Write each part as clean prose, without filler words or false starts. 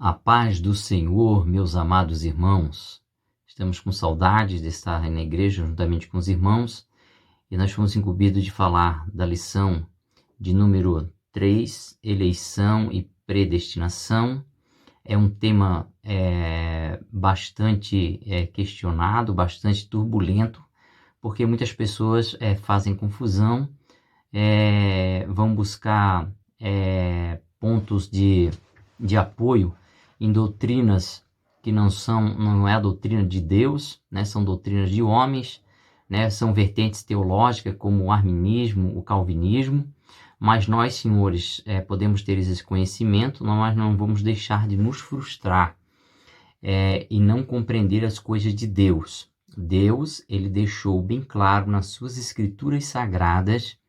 A paz do Senhor, meus amados irmãos. Estamos com saudades de estar na igreja juntamente com os irmãos e nós fomos incumbidos de falar da lição de número 3, eleição e predestinação. É um tema bastante questionado, bastante turbulento, porque muitas pessoas fazem confusão, vão buscar pontos de apoio em doutrinas que não é a doutrina de Deus, né? São doutrinas de homens, né? São vertentes teológicas como o arminismo, o calvinismo, mas nós, senhores, podemos ter esse conhecimento, mas não vamos deixar de nos frustrar e não compreender as coisas de Deus. Deus, ele deixou bem claro nas suas escrituras sagradas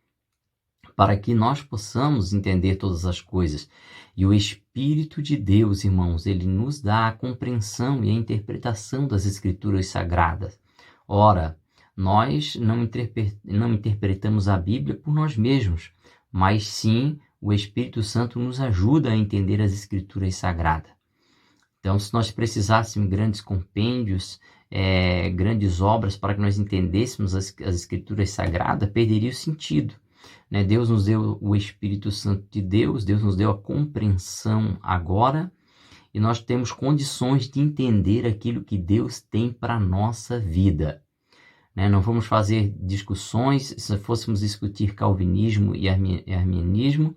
para que nós possamos entender todas as coisas. E o Espírito de Deus, irmãos, ele nos dá a compreensão e a interpretação das Escrituras sagradas. Ora, nós não interpretamos a Bíblia por nós mesmos, mas sim o Espírito Santo nos ajuda a entender as Escrituras sagradas. Então, se nós precisássemos de grandes compêndios, grandes obras para que nós entendêssemos as Escrituras sagradas, perderia o sentido. Deus nos deu o Espírito Santo de Deus, Deus nos deu a compreensão agora e nós temos condições de entender aquilo que Deus tem para a nossa vida. Não vamos fazer discussões. Se fôssemos discutir calvinismo e arminianismo,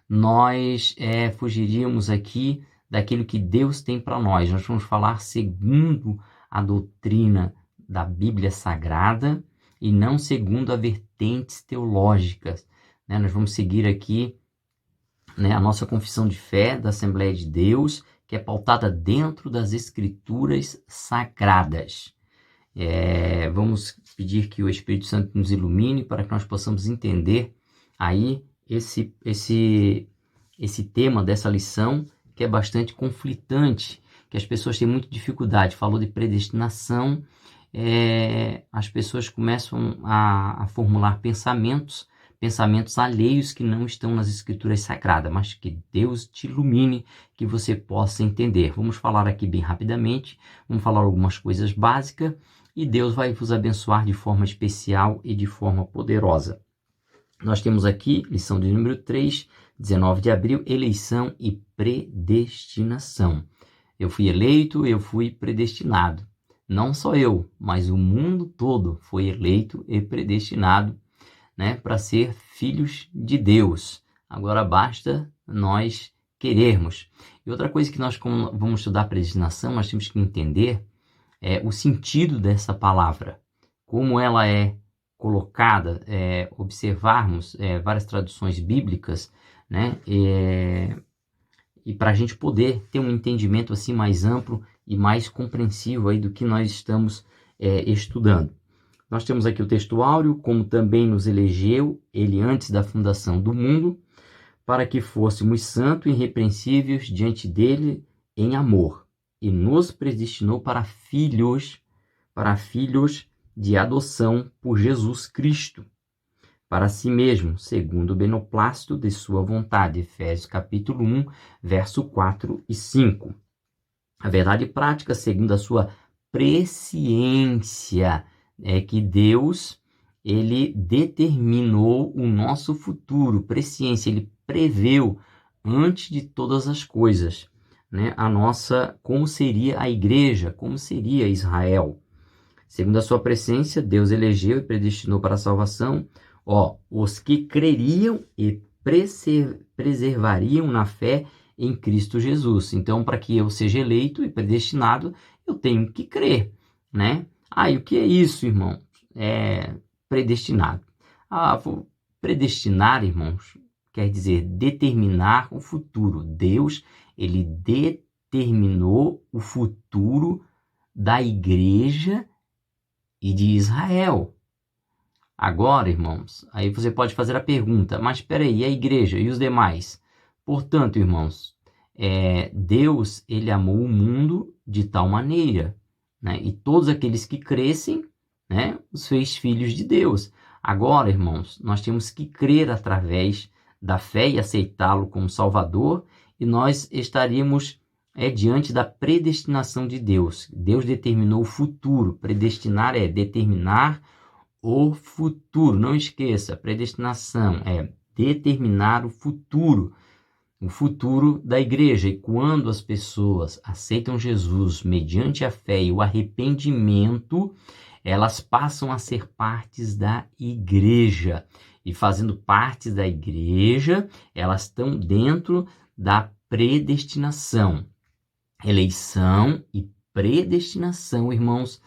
nós fugiríamos aqui daquilo que Deus tem para nós. Nós vamos falar segundo a doutrina da Bíblia Sagrada e não segundo as vertentes teológicas. Nós vamos seguir aqui a nossa confissão de fé da Assembleia de Deus, que é pautada dentro das Escrituras Sagradas. Vamos pedir que o Espírito Santo nos ilumine para que nós possamos entender aí esse tema dessa lição, que é bastante conflitante, que as pessoas têm muita dificuldade. Falou de predestinação, as pessoas começam a formular pensamentos alheios que não estão nas Escrituras Sagradas, mas que Deus te ilumine, que você possa entender. Vamos falar aqui bem rapidamente, vamos falar algumas coisas básicas e Deus vai vos abençoar de forma especial e de forma poderosa. Nós temos aqui, lição de número 3, 19 de abril, eleição e predestinação. Eu fui eleito, eu fui predestinado. Não só eu, mas o mundo todo foi eleito e predestinado, para ser filhos de Deus. Agora basta nós querermos. E outra coisa que nós, como vamos estudar predestinação, nós temos que entender o sentido dessa palavra, como ela é colocada, observarmos várias traduções bíblicas, e para a gente poder ter um entendimento assim mais amplo e mais compreensivo aí do que nós estamos estudando. Nós temos aqui o texto áureo, como também nos elegeu ele antes da fundação do mundo, para que fôssemos santos e irrepreensíveis diante dele em amor, e nos predestinou para filhos de adoção por Jesus Cristo, para si mesmo, segundo o beneplácito de sua vontade. Efésios capítulo 1, verso 4 e 5. A verdade prática, segundo a sua presciência, é que Deus, ele determinou o nosso futuro, presciência, ele preveu antes de todas as coisas, como seria a igreja, como seria Israel. Segundo a sua presciência, Deus elegeu e predestinou para a salvação, os que creriam e preservariam na fé em Cristo Jesus. Então, para que eu seja eleito e predestinado, eu tenho que crer, E o que é isso, irmão? Predestinado. Vou predestinar, irmãos, quer dizer determinar o futuro. Deus, ele determinou o futuro da igreja e de Israel. Agora, irmãos, aí você pode fazer a pergunta, mas espera aí, e a igreja e os demais? Portanto, irmãos, Deus, ele amou o mundo de tal maneira, e todos aqueles que crescem, os fez filhos de Deus. Agora, irmãos, nós temos que crer através da fé e aceitá-lo como Salvador, e nós estaríamos é diante da predestinação de Deus. Deus determinou o futuro. Predestinar é determinar o futuro. Não esqueça, predestinação é determinar o futuro da igreja. E quando as pessoas aceitam Jesus mediante a fé e o arrependimento, elas passam a ser partes da igreja. E fazendo parte da igreja, elas estão dentro da predestinação. Eleição e predestinação, irmãos,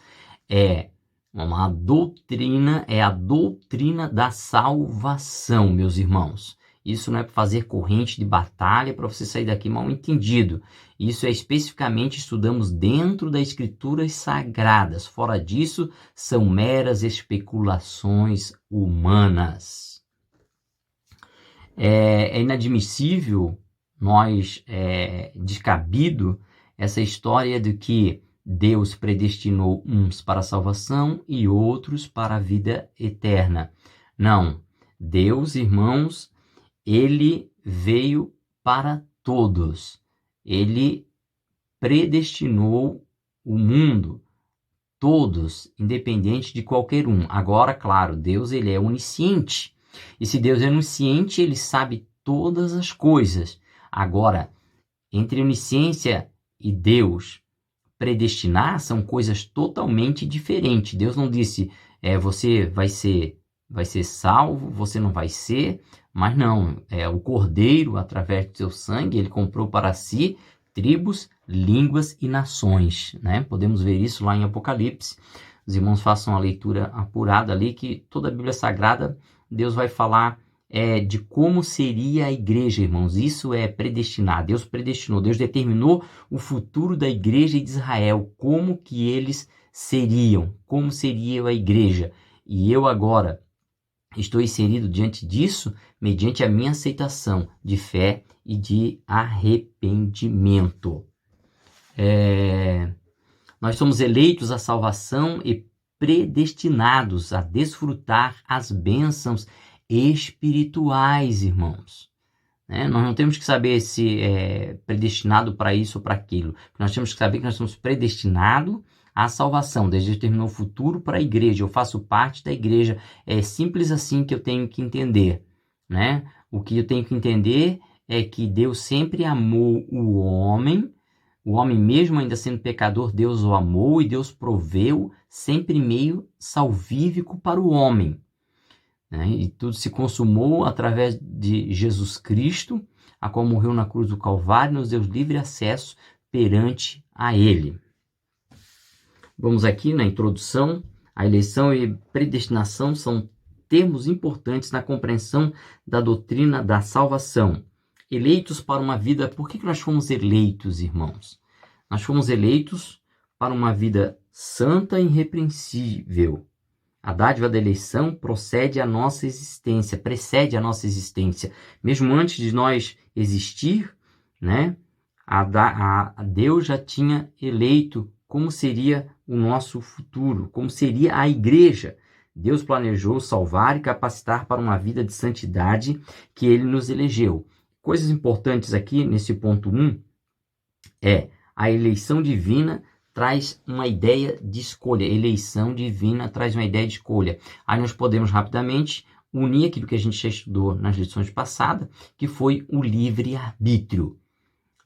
é a doutrina da salvação, meus irmãos. Isso não é para fazer corrente de batalha para você sair daqui mal entendido. Isso é especificamente estudamos dentro das Escrituras Sagradas. Fora disso, são meras especulações humanas. É inadmissível, descabido, essa história de que Deus predestinou uns para a salvação e outros para a vida eterna. Não. Deus, irmãos, ele veio para todos. Ele predestinou o mundo, todos, independente de qualquer um. Agora, claro, Deus ele é onisciente. E se Deus é onisciente, ele sabe todas as coisas. Agora, entre onisciência e Deus predestinar são coisas totalmente diferentes. Deus não disse, você vai ser salvo, você não vai ser, mas não, o Cordeiro, através do seu sangue, ele comprou para si tribos, línguas e nações, né? Podemos ver isso lá em Apocalipse. Os irmãos façam a leitura apurada ali, que toda a Bíblia Sagrada, Deus vai falar de como seria a igreja, irmãos. Isso é predestinar. Deus predestinou, Deus determinou o futuro da igreja de Israel, como que eles seriam, como seria a igreja. E eu agora estou inserido diante disso mediante a minha aceitação de fé e de arrependimento. Nós somos eleitos à salvação e predestinados a desfrutar as bênçãos espirituais, irmãos. Nós não temos que saber se é predestinado para isso ou para aquilo. Nós temos que saber que nós somos predestinados à salvação. Deus determinou o futuro para a igreja. Eu faço parte da igreja. É simples assim que eu tenho que entender. O que eu tenho que entender é que Deus sempre amou o homem. O homem, mesmo ainda sendo pecador, Deus o amou e Deus proveu sempre meio salvífico para o homem. E tudo se consumou através de Jesus Cristo, a qual morreu na cruz do Calvário, nos deu livre acesso perante a Ele. Vamos aqui na introdução. A eleição e predestinação são termos importantes na compreensão da doutrina da salvação. Eleitos para uma vida... Por que nós fomos eleitos, irmãos? Nós fomos eleitos para uma vida santa e irrepreensível. A dádiva da eleição precede a nossa existência. Mesmo antes de nós existir, Deus já tinha eleito como seria o nosso futuro, como seria a igreja. Deus planejou salvar e capacitar para uma vida de santidade que Ele nos elegeu. Coisas importantes aqui nesse ponto 1 a eleição divina traz uma ideia de escolha. Eleição divina traz uma ideia de escolha. Aí nós podemos rapidamente unir aquilo que a gente já estudou nas lições passadas, que foi o livre-arbítrio.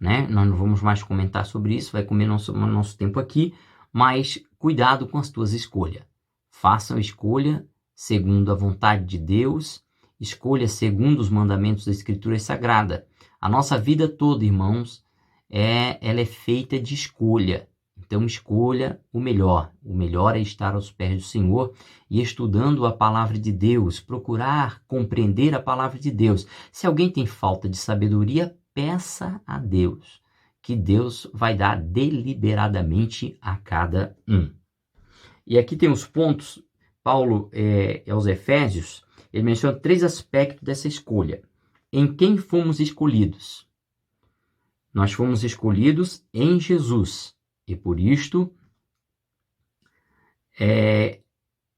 Nós não vamos mais comentar sobre isso, vai comer nosso tempo aqui, mas cuidado com as tuas escolhas. Façam escolha segundo a vontade de Deus, escolha segundo os mandamentos da Escritura Sagrada. A nossa vida toda, irmãos, ela é feita de escolha. Então escolha o melhor. O melhor é estar aos pés do Senhor e estudando a palavra de Deus, procurar compreender a palavra de Deus. Se alguém tem falta de sabedoria, peça a Deus, que Deus vai dar deliberadamente a cada um. E aqui tem os pontos, Paulo aos Efésios, ele menciona 3 aspectos dessa escolha. Em quem fomos escolhidos? Nós fomos escolhidos em Jesus. E por isto,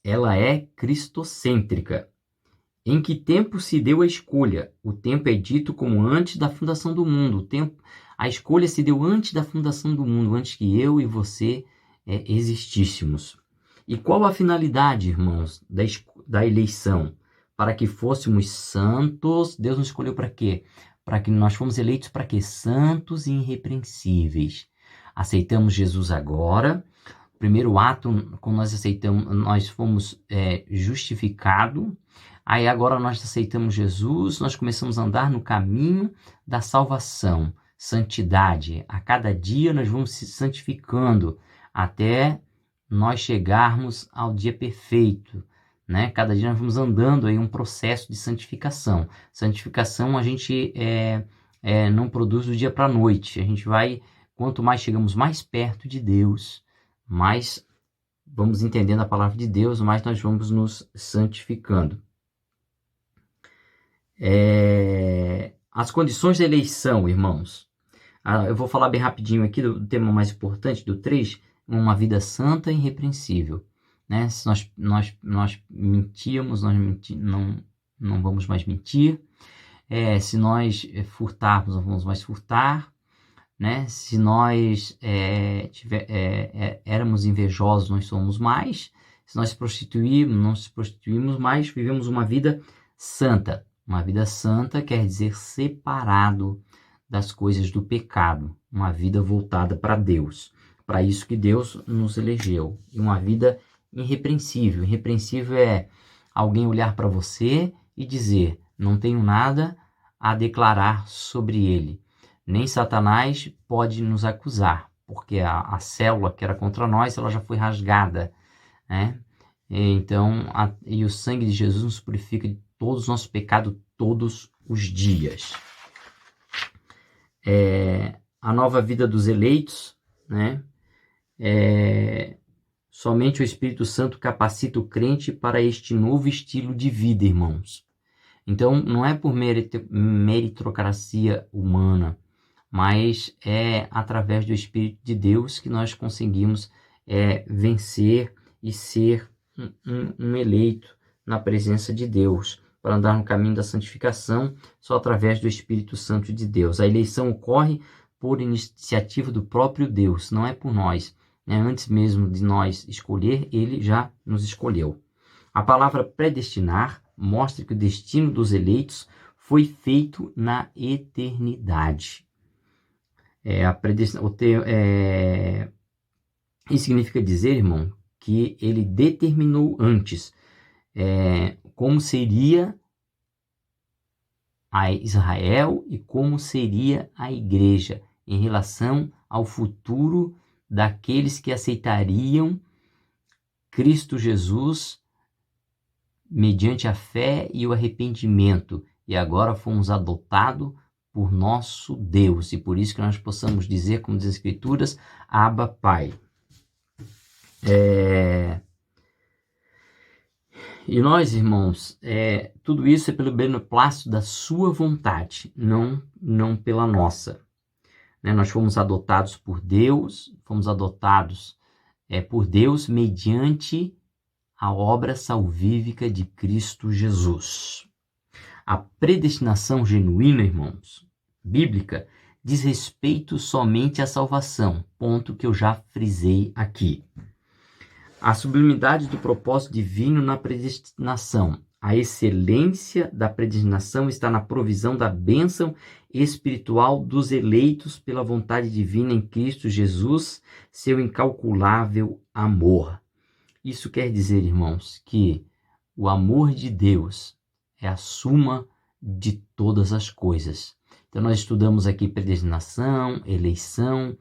ela é cristocêntrica. Em que tempo se deu a escolha? O tempo é dito como antes da fundação do mundo. A escolha se deu antes da fundação do mundo, antes que eu e você existíssemos. E qual a finalidade, irmãos, da eleição? Para que fôssemos santos. Deus nos escolheu para quê? Para que nós fomos eleitos para quê? Santos e irrepreensíveis. Aceitamos Jesus agora. Primeiro ato, quando nós aceitamos, nós fomos justificados. Aí agora nós aceitamos Jesus, nós começamos a andar no caminho da salvação, santidade. A cada dia nós vamos se santificando até nós chegarmos ao dia perfeito, né? Cada dia nós vamos andando aí um processo de santificação. Santificação a gente não produz do dia para a noite. A gente vai, quanto mais chegamos mais perto de Deus, mais vamos entendendo a palavra de Deus, mais nós vamos nos santificando. As condições da eleição, irmãos. Eu vou falar bem rapidinho aqui do tema mais importante, do 3, uma vida santa e irrepreensível. Né? Se nós mentíamos, não vamos mais mentir. Se nós furtarmos, não vamos mais furtar. Né? Se nós éramos invejosos, nós somos mais. Se nós se prostituímos, não se prostituímos mais. Vivemos uma vida santa. Uma vida santa quer dizer separado das coisas do pecado. Uma vida voltada para Deus. Para isso que Deus nos elegeu. E uma vida irrepreensível. Irrepreensível é alguém olhar para você e dizer: não tenho nada a declarar sobre ele. Nem Satanás pode nos acusar, porque a célula que era contra nós, ela já foi rasgada, né? Então, e o sangue de Jesus nos purifica de todos os nossos pecados todos os dias. A nova vida dos eleitos, né? Somente o Espírito Santo capacita o crente para este novo estilo de vida, irmãos. Então, não é por meritocracia humana, mas é através do Espírito de Deus que nós conseguimos vencer e ser um eleito na presença de Deus, para andar no caminho da santificação, só através do Espírito Santo de Deus. A eleição ocorre por iniciativa do próprio Deus, não é por nós. Antes mesmo de nós escolher, ele já nos escolheu. A palavra predestinar mostra que o destino dos eleitos foi feito na eternidade. Isso significa dizer, irmão, que ele determinou antes como seria a Israel e como seria a igreja em relação ao futuro daqueles que aceitariam Cristo Jesus mediante a fé e o arrependimento. E agora fomos adotados por nosso Deus. E por isso que nós possamos dizer, como diz as Escrituras, Abba, Pai. E nós, irmãos, tudo isso é pelo beneplácito da sua vontade, não pela nossa. Nós fomos adotados por Deus, por Deus mediante a obra salvífica de Cristo Jesus. A predestinação genuína, irmãos, bíblica, diz respeito somente à salvação, ponto que eu já frisei aqui. A sublimidade do propósito divino na predestinação. A excelência da predestinação está na provisão da bênção espiritual dos eleitos pela vontade divina em Cristo Jesus, seu incalculável amor. Isso quer dizer, irmãos, que o amor de Deus é a suma de todas as coisas. Então nós estudamos aqui predestinação, eleição,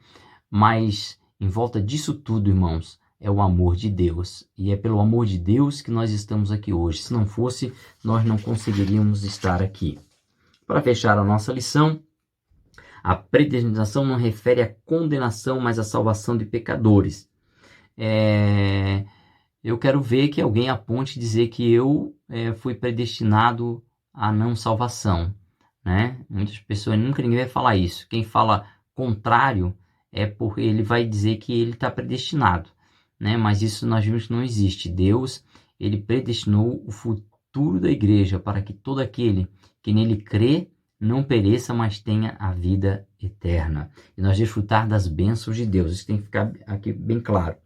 mas em volta disso tudo, irmãos, é o amor de Deus. E é pelo amor de Deus que nós estamos aqui hoje. Se não fosse, nós não conseguiríamos estar aqui. Para fechar a nossa lição, a predestinação não refere à condenação, mas à salvação de pecadores. Eu quero ver que alguém aponte e dizer que eu fui predestinado à não salvação. Né? Muitas pessoas, ninguém vai falar isso. Quem fala contrário é porque ele vai dizer que ele está predestinado. Né? Mas isso nós vimos que não existe. Deus, ele predestinou o futuro da igreja para que todo aquele que nele crê não pereça, mas tenha a vida eterna. E nós desfrutar das bênçãos de Deus. Isso tem que ficar aqui bem claro.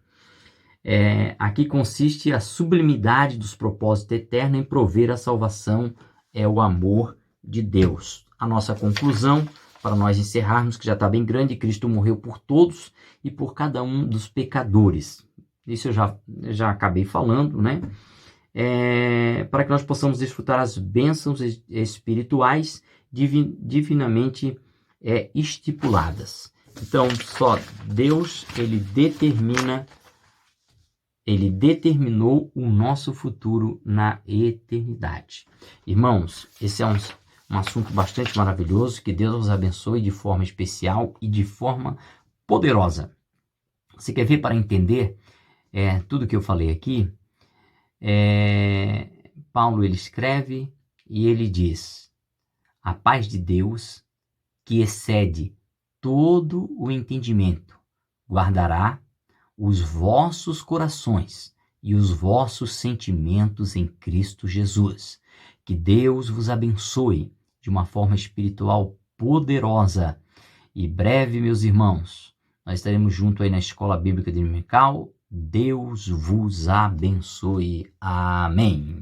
Aqui consiste a sublimidade dos propósitos eternos em prover a salvação, é o amor de Deus. A nossa conclusão, para nós encerrarmos, que já está bem grande, Cristo morreu por todos e por cada um dos pecadores. Isso eu já acabei falando, né? Para que nós possamos desfrutar as bênçãos espirituais divinamente estipuladas. Então, só Deus, Ele determinou o nosso futuro na eternidade. Irmãos, esse é um assunto bastante maravilhoso. Que Deus os abençoe de forma especial e de forma poderosa. Você quer ver para entender tudo que eu falei aqui? Paulo ele escreve e ele diz: a paz de Deus, que excede todo o entendimento, guardará os vossos corações e os vossos sentimentos em Cristo Jesus. Que Deus vos abençoe de uma forma espiritual poderosa. E breve, meus irmãos, nós estaremos juntos aí na Escola Bíblica Dominical. Deus vos abençoe. Amém.